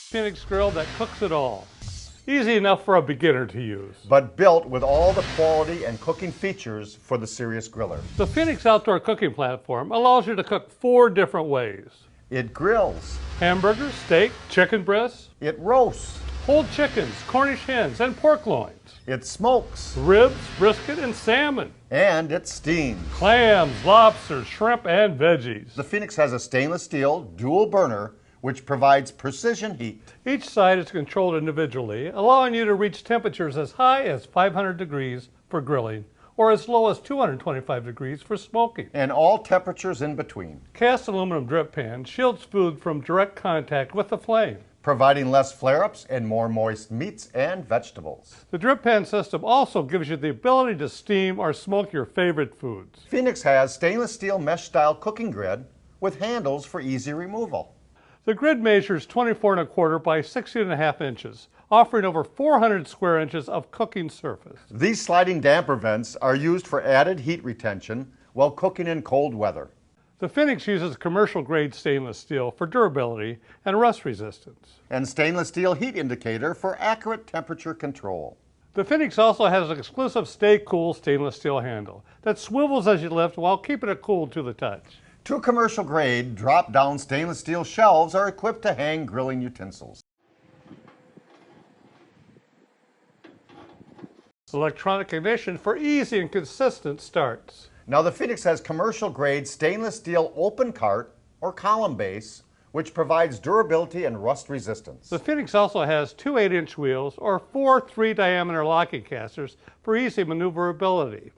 Phoenix grill that cooks it all. Easy enough for a beginner to use. But built with all the quality and cooking features for the serious griller. The Phoenix outdoor cooking platform allows you to cook 4 different ways. It grills. Hamburgers, steak, chicken breasts. It roasts. Whole chickens, Cornish hens, and pork loins. It smokes. Ribs, brisket, and salmon. And it steams. Clams, lobsters, shrimp, and veggies. The Phoenix has a stainless steel dual burner which provides precision heat. Each side is controlled individually, allowing you to reach temperatures as high as 500 degrees for grilling or as low as 225 degrees for smoking. And all temperatures in between. Cast aluminum drip pan shields food from direct contact with the flame, providing less flare-ups and more moist meats and vegetables. The drip pan system also gives you the ability to steam or smoke your favorite foods. Phoenix has stainless steel mesh-style cooking grid with handles for easy removal. The grid measures 24¼ by 16½ inches, offering over 400 square inches of cooking surface. These sliding damper vents are used for added heat retention while cooking in cold weather. The Phoenix uses commercial-grade stainless steel for durability and rust resistance. And stainless steel heat indicator for accurate temperature control. The Phoenix also has an exclusive Stay Cool stainless steel handle that swivels as you lift while keeping it cool to the touch. 2 commercial-grade drop-down stainless steel shelves are equipped to hang grilling utensils. Electronic ignition for easy and consistent starts. Now the Phoenix has commercial-grade stainless steel open cart or column base, which provides durability and rust resistance. The Phoenix also has 2 8-inch wheels or 4 3-diameter locking casters for easy maneuverability.